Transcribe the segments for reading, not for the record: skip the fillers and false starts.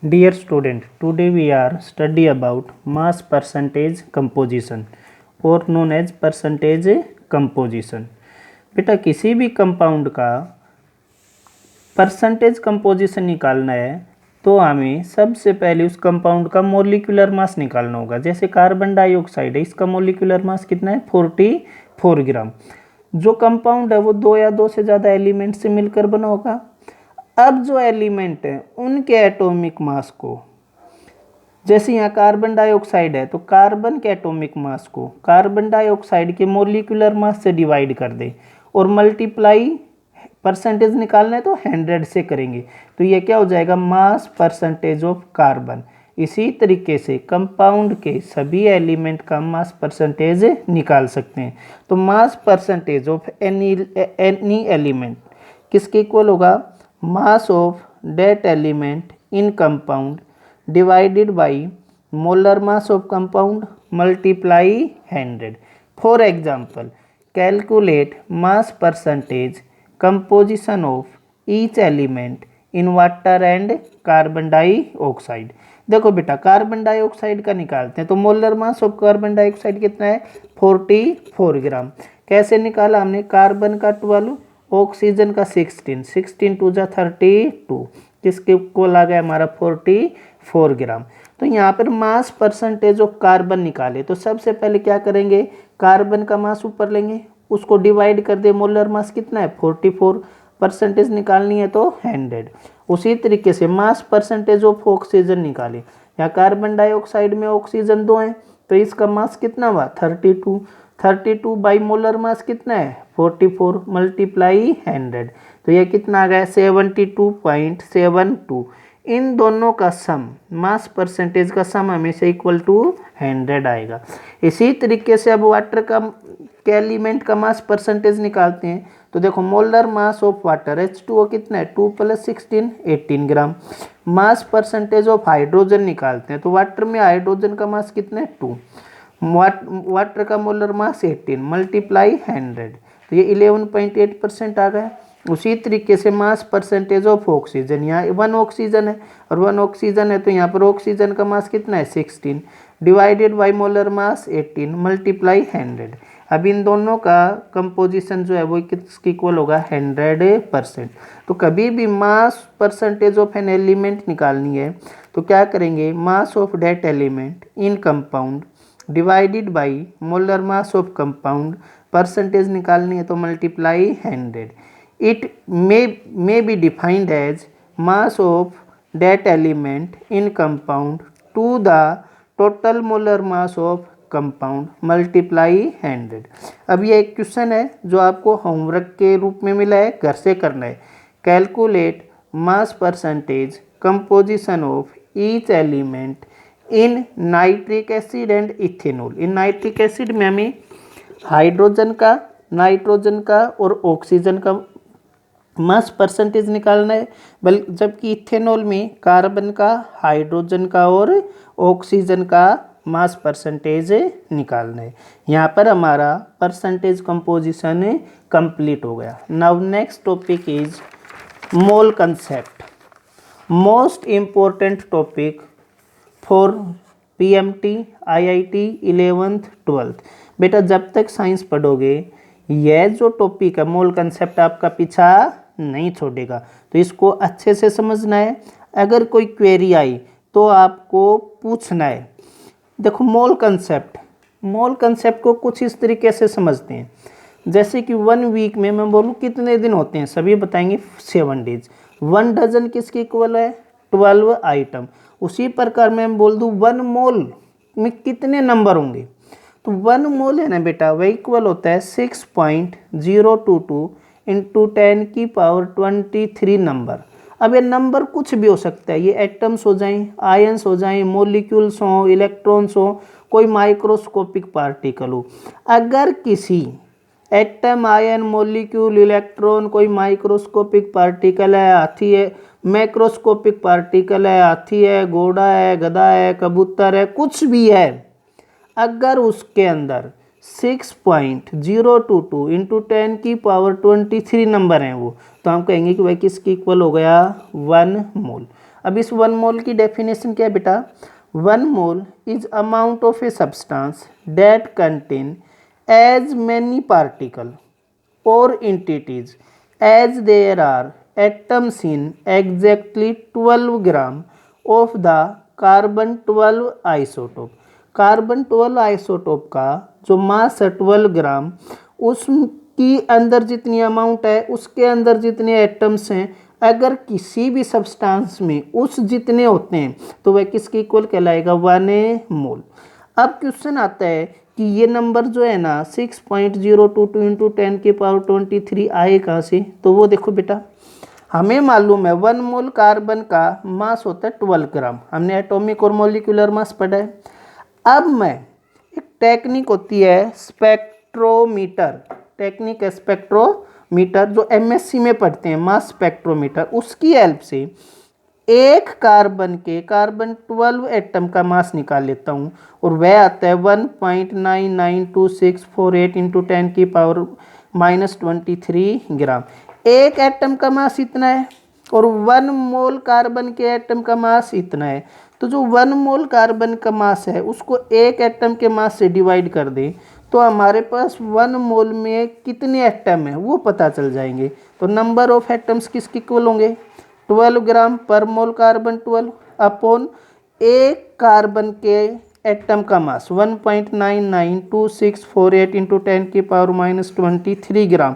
Dear student, today we are study about mass percentage composition और known as percentage composition। बेटा किसी भी compound का परसेंटेज कंपोजिशन निकालना है तो हमें सबसे पहले उस कंपाउंड का मोलिकुलर मास निकालना होगा। जैसे कार्बन डाइऑक्साइड है, इसका मोलिकुलर मास कितना है 44 ग्राम। जो कंपाउंड है वो दो या दो से ज़्यादा एलिमेंट से मिलकर बना होगा। अब जो एलिमेंट है उनके एटॉमिक मास को, जैसे यहाँ कार्बन डाइऑक्साइड है तो कार्बन के एटॉमिक मास को कार्बन डाइऑक्साइड के मोलिकुलर मास से डिवाइड कर दे और मल्टीप्लाई परसेंटेज निकालना है तो 100 से करेंगे तो ये क्या हो जाएगा मास परसेंटेज ऑफ कार्बन। इसी तरीके से कंपाउंड के सभी एलिमेंट का मास परसेंटेज निकाल सकते हैं। तो मास परसेंटेज ऑफ एनी एलिमेंट किसके इक्वल होगा, mass of that element in compound divided by molar mass of compound multiply 100. For example, calculate mass percentage composition of each element in water and carbon dioxide। देखो बेटा carbon dioxide का निकालते हैं तो molar mass of carbon dioxide कितना है 44 ग्राम। कैसे निकाला हमने, कार्बन का 12, ऑक्सीजन का 16 टू जा 32, किसके इक्वल आ गया हमारा 44 ग्राम। तो यहाँ पर मास परसेंटेज ऑफ कार्बन निकाले तो सबसे पहले क्या करेंगे, कार्बन का मास ऊपर लेंगे, उसको डिवाइड कर दे, मोलर मास कितना है 44, परसेंटेज निकालनी है तो 100। उसी तरीके से मास परसेंटेज ऑफ ऑक्सीजन निकाले, यहाँ कार्बन डाइऑक्साइड में ऑक्सीजन 2 है तो इसका मास कितना हुआ 32 बाई मोलर मास कितना है 44 मल्टीप्लाई 100 तो यह कितना आ गया 72.72। इन दोनों का सम, मास परसेंटेज का सम हमेशा इक्वल टू 100 आएगा। इसी तरीके से अब वाटर का एलिमेंट का मास परसेंटेज निकालते हैं तो देखो molar mass of water H2O कितना है 2 + 16 18 ग्राम। मास परसेंटेज ऑफ हाइड्रोजन निकालते हैं तो वाटर में हाइड्रोजन का मास कितना है 2, वाटर का मोलर मास 18 मल्टीप्लाई 100 तो ये 11.8% आ गया। उसी तरीके से मास परसेंटेज ऑफ ऑक्सीजन, यहाँ 1 ऑक्सीजन है और 1 ऑक्सीजन है तो यहाँ पर ऑक्सीजन का मास कितना है 16 divided by molar mass 18 multiply 100। अब इन दोनों का कंपोजिशन जो है वो किसके इक्वल होगा 100%। तो कभी भी mass percentage of an element निकालनी है तो क्या करेंगे, mass of that element in compound divided by molar mass of compound, percentage निकालनी है तो multiply 100। It may be defined as mass of that element in compound to the total molar mass of compound multiply 100। अब ये एक question है जो आपको homework के रूप में मिला है, घर से करना है। Calculate mass percentage composition of each element in nitric acid and ethanol. In nitric acid में हमें हाइड्रोजन का, नाइट्रोजन का और ऑक्सीजन का मास परसेंटेज निकालना है, जबकि इथेनॉल में कार्बन का, हाइड्रोजन का और ऑक्सीजन का मास परसेंटेज निकालना है। यहाँ पर हमारा परसेंटेज कंपोजिशन कंप्लीट हो गया। Now next topic is mole concept, most important topic for PMT IIT 11th 12th। बेटा जब तक साइंस पढ़ोगे यह जो टॉपिक है मोल कंसेप्ट आपका पीछा नहीं छोड़ेगा, तो इसको अच्छे से समझना है। अगर कोई क्वेरी आई तो आपको पूछना है। देखो मोल कंसेप्ट को कुछ इस तरीके से समझते हैं, जैसे कि 1 वीक में मैं बोलूँ कितने दिन होते हैं, सभी बताएंगे 7 डेज। 1 डजन किसके इक्वल है 12 आइटम। उसी प्रकार मैं बोल दूँ 1 मोल में कितने नंबर होंगे, तो 1 मोल है ना बेटा वह इक्वल होता है 6.022 इंटू 10 की पावर 23 नंबर। अब ये नंबर कुछ भी हो सकता है, ये एटम्स हो जाएं, आयंस हो जाएं, मॉलिक्यूल्स हो, इलेक्ट्रॉन्स हो, कोई माइक्रोस्कोपिक पार्टिकल हो। अगर किसी एटम, आयन, मॉलिक्यूल, इलेक्ट्रॉन, कोई माइक्रोस्कोपिक पार्टिकल है, हाथी है, मैक्रोस्कोपिक पार्टिकल है, हाथी है, घोड़ा है, गधा है, कबूतर है, कुछ भी है, अगर उसके अंदर 6.022 इंटू 10 की पावर 23 नंबर हैं वो, तो हम कहेंगे कि भाई किसकी इक्वल हो गया 1 मोल। अब इस 1 मोल की डेफिनेशन क्या है बेटा? 1 mole is amount of a substance that contain as many particle or entities as there are atoms in exactly 12 gram of the carbon 12 isotope. Carbon 12 isotope का जो मास है 12 ग्राम, उसकी अंदर जितनी अमाउंट है उसके अंदर जितने एटम्स हैं, अगर किसी भी सब्सटेंस में उस जितने होते हैं तो वह किसके इक्वल कहलाएगा? 1 मोल। अब क्वेश्चन आता है कि ये नंबर जो है ना 6.022 इंटू 10 की पावर 23 आए कहाँ से? तो वो देखो बेटा, हमें मालूम है 1 मोल कार्बन का मास होता है 12 ग्राम, हमने एटॉमिक और मॉलिक्यूलर मास पढ़ा है। अब मैं एक टेक्निक होती है स्पेक्ट्रोमीटर, टेक्निक है स्पेक्ट्रोमीटर, जो एमएससी में पढ़ते हैं, मास स्पेक्ट्रोमीटर, उसकी हेल्प से एक कार्बन के कार्बन 12 एटम का मास निकाल लेता हूँ और वह आता है 1.992648 इंटू 10 की पावर -23 ग्राम। एक एटम का मास इतना है और 1 मोल कार्बन के एटम का मास इतना है। तो जो 1 मोल कार्बन का मास है उसको एक एटम के मास से डिवाइड कर दें तो हमारे पास 1 मोल में कितने एटम है वो पता चल जाएंगे। तो नंबर ऑफ एटम्स किसके इक्वल होंगे? 12 ग्राम पर मोल कार्बन 12 अपॉन एक कार्बन के एटम का मास 1.992648 इंटू 10 की पावर -23 ग्राम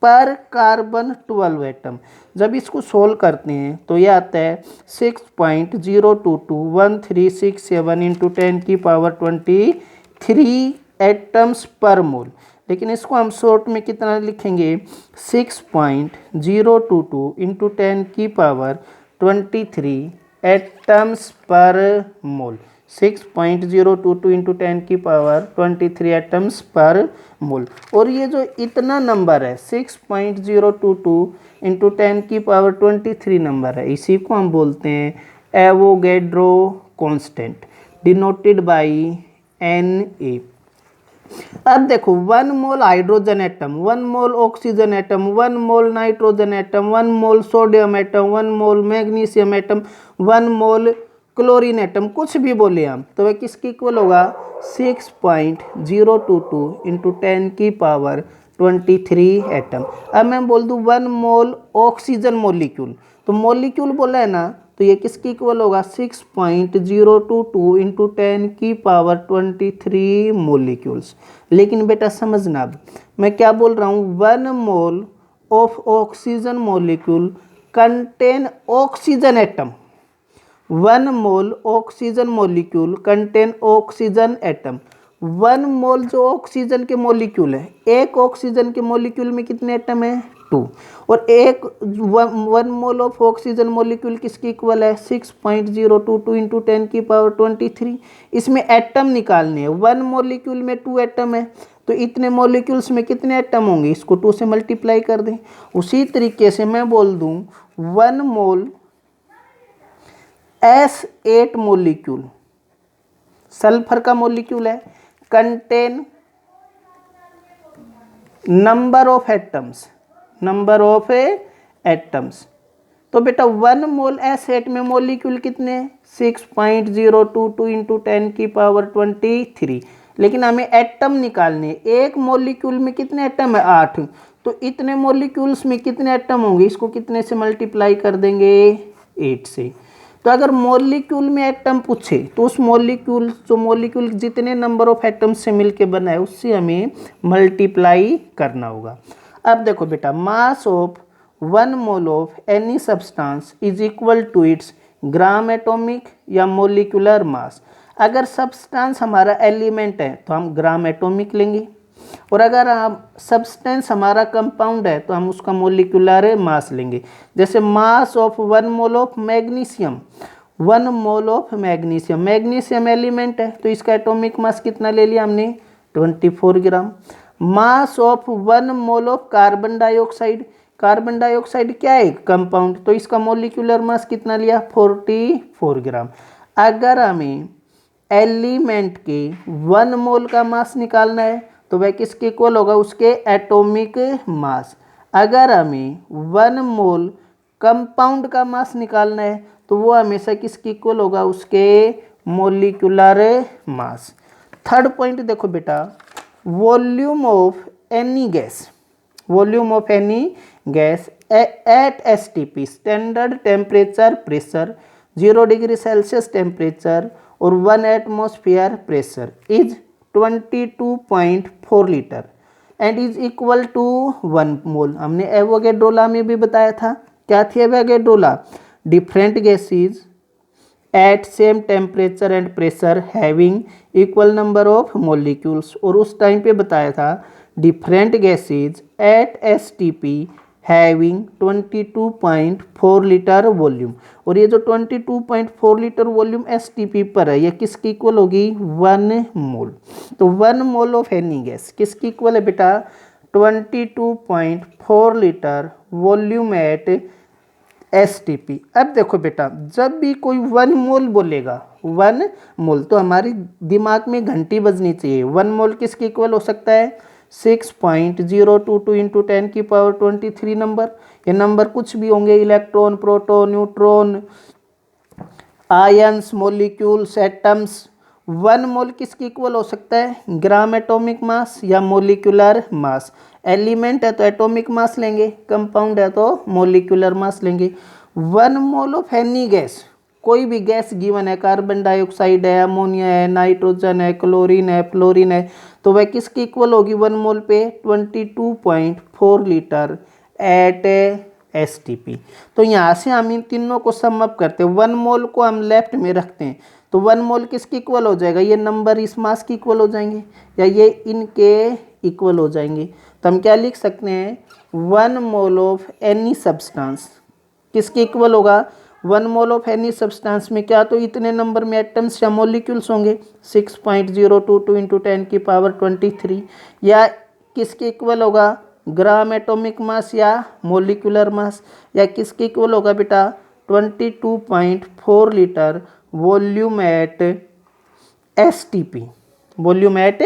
पर कार्बन 12 एटम। जब इसको सोल्व करते हैं तो यह आता है 6.0221367 इंटू 10 की पावर 23 एटम्स पर मोल। लेकिन इसको हम शॉर्ट में कितना लिखेंगे? 6.022 इंटू 10 की पावर 23 एटम्स पर मोल। 6.022 इंटू 10 की पावर 23 एटम्स पर मोल। और ये जो इतना नंबर है 6.022 इंटू 10 की पावर 23 नंबर है, इसी को हम बोलते हैं Avogadro constant, denoted by Na। अब देखो 1 मोल हाइड्रोजन एटम, 1 मोल oxygen atom, 1 mole nitrogen atom, 1 मोल सोडियम एटम, 1 मोल मैग्नीशियम एटम, 1 मोल क्लोरीन एटम, कुछ भी बोले हम, तो वह किसकी इक्वल होगा? 6.022 इंटू 10 की पावर 23 एटम। अब मैं बोल दूँ 1 मोल ऑक्सीजन मॉलिक्यूल, तो मॉलिक्यूल बोला है ना, तो ये किसकी इक्वल होगा? 6.022 इंटू 10 की पावर 23 मोलिक्यूल्स। लेकिन बेटा समझना, अब मैं क्या बोल रहा हूँ, 1 mole of oxygen molecule contain oxygen atom, 1 mole oxygen molecule contain oxygen atom. 1 मोल जो ऑक्सीजन के मॉलिक्यूल है, एक ऑक्सीजन के मॉलिक्यूल में कितने एटम है? 2। और एक 1 मोल ऑफ ऑक्सीजन मॉलिक्यूल किसकी इक्वल है? 6.022 इंटू 10 की पावर 23। इसमें एटम निकालने हैं, 1 मॉलिक्यूल में 2 एटम है, तो इतने मॉलिक्यूल्स में कितने एटम होंगे? इसको 2 से मल्टीप्लाई कर दें। उसी तरीके से मैं बोल दूं 1 मोल S8 मॉलिक्यूल सल्फर का मॉलिक्यूल है, contain number of atoms, number of atoms. तो बेटा 1 मोल S8 में मॉलिक्यूल कितने? 6.022 इंटू 10 की पावर 23। लेकिन हमें एटम निकालने, एक मॉलिक्यूल में कितने एटम है? 8। तो इतने मॉलिक्यूल्स में कितने एटम होंगे? इसको कितने से मल्टीप्लाई कर देंगे? 8 से। तो अगर मॉलिक्यूल में एटम पूछे तो उस मॉलिक्यूल, जो मॉलिक्यूल जितने नंबर ऑफ एटम से मिलके बना है उससे हमें मल्टीप्लाई करना होगा। अब देखो बेटा, mass of 1 mole of any substance is equal to its gram atomic या मोलिकुलर मास। अगर सब्सटेंस हमारा एलिमेंट है तो हम ग्राम एटॉमिक लेंगे, और अगर हम सब्सटेंस हमारा कंपाउंड है तो हम उसका मोलिकुलर मास लेंगे। जैसे मास of 1 mole of magnesium, 1 mole of magnesium, magnesium element है तो इसका एटॉमिक मास कितना ले लिया हमने? 24 gram. Mass of 1 mole of carbon dioxide, carbon dioxide क्या है? कंपाउंड, तो इसका मोलिकुलर मास कितना लिया? 44 ग्राम। अगर हमें एलिमेंट के 1 मोल का मास निकालना है तो वह किसके इक्वल होगा? उसके एटॉमिक मास। अगर हमें 1 मोल कंपाउंड का मास निकालना है तो वो हमेशा किसके इक्वल होगा, उसके मोलिकुलर मास। थर्ड पॉइंट देखो बेटा, volume of any gas, volume of any gas at STP standard temperature pressure 0 degree Celsius temperature और 1 atmosphere pressure is 22.4 litre and is equal to 1 mole. हमने एवोगैड्रो लॉ में भी बताया था, क्या थी Avogadro law, different gases at same temperature and pressure having equal number of molecules. और उस टाइम पे बताया था different gases at STP having 22.4 litre volume. और ये जो 22.4 लीटर वॉल्यूम एसटीपी पर है, ये किसकी इक्वल होगी, 1 मोल। तो 1 मोल ऑफ एनी गैस किसकी इक्वल है बेटा, 22.4 लीटर वॉल्यूम एट एसटीपी। अब देखो बेटा, जब भी कोई 1 मोल बोलेगा, 1 मोल, तो हमारी दिमाग में घंटी बजनी चाहिए। 1 मोल किसके इक्वल हो सकता है, 6.022 इंटू 10 की पावर 23 नंबर। ये नंबर कुछ भी होंगे, electron, proton, neutron, ions, molecules, atoms. 1 मोल किसके इक्वल हो सकता है, ग्राम एटॉमिक मास या मोलिकुलर मास। एलिमेंट है तो एटॉमिक मास लेंगे, कंपाउंड है तो मोलिकुलर मास लेंगे। 1 मोल ऑफ एनी गैस, कोई भी गैस गिवन है, कार्बन डाइऑक्साइड है, अमोनिया है, नाइट्रोजन है, क्लोरीन है, फ्लोरीन है, तो वह किसकी इक्वल होगी 1 मोल पे, 22.4 लीटर एट एसटीपी। तो यहाँ से हम इन तीनों को सम अप करते हैं, 1 मोल को हम लेफ्ट में रखते हैं, तो 1 मोल किसकी इक्वल हो जाएगा, ये नंबर इस मास की इक्वल हो जाएंगे या ये इनके इक्वल हो जाएंगे। तो हम क्या लिख सकते हैं, 1 मोल ऑफ एनी सब्सटेंस किसके इक्वल होगा, 1 मोल ऑफ एनी सब्सटेंस में क्या, तो इतने नंबर में एटम्स या मॉलिक्यूल्स होंगे, 6.022 इंटू 10 की पावर 23। या किसके इक्वल होगा, ग्राम एटॉमिक मास या मोलिकुलर मास। या किसके इक्वल होगा बेटा, 22.4 litre volume at STP, volume at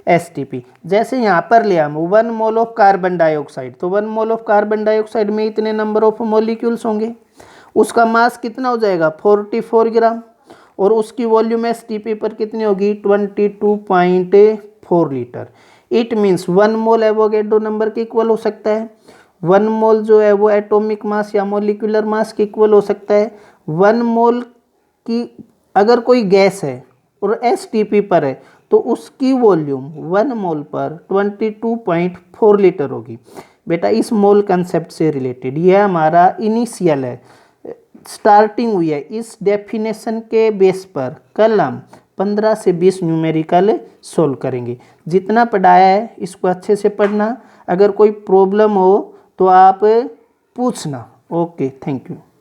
STP. जैसे यहाँ पर लिया हम 1 मोल ऑफ कार्बन डाइऑक्साइड, तो 1 मोल ऑफ कार्बन डाइऑक्साइड में इतने नंबर ऑफ मॉलिक्यूल्स होंगे, उसका मास कितना हो जाएगा 44 ग्राम, और उसकी वॉल्यूम एसटीपी पर कितनी होगी 22.4 litre. It means 1 mole Avogadro number के इक्वल हो सकता है, 1 मोल जो है वो एटॉमिक मास या मॉलिक्यूलर मास के इक्वल हो सकता है। 1 मोल की अगर कोई गैस है और एसटीपी पर है, तो उसकी वॉल्यूम 1 मोल पर 22.4 लीटर होगी। बेटा इस मोल कंसेप्ट से रिलेटेड यह हमारा इनिशियल है, स्टार्टिंग हुई है। इस डेफिनेशन के बेस पर कल हम 15 से 20 न्यूमेरिकल सोल्व करेंगे। जितना पढ़ाया है इसको अच्छे से पढ़ना, अगर कोई प्रॉब्लम हो तो आप पूछना। Okay, thank you.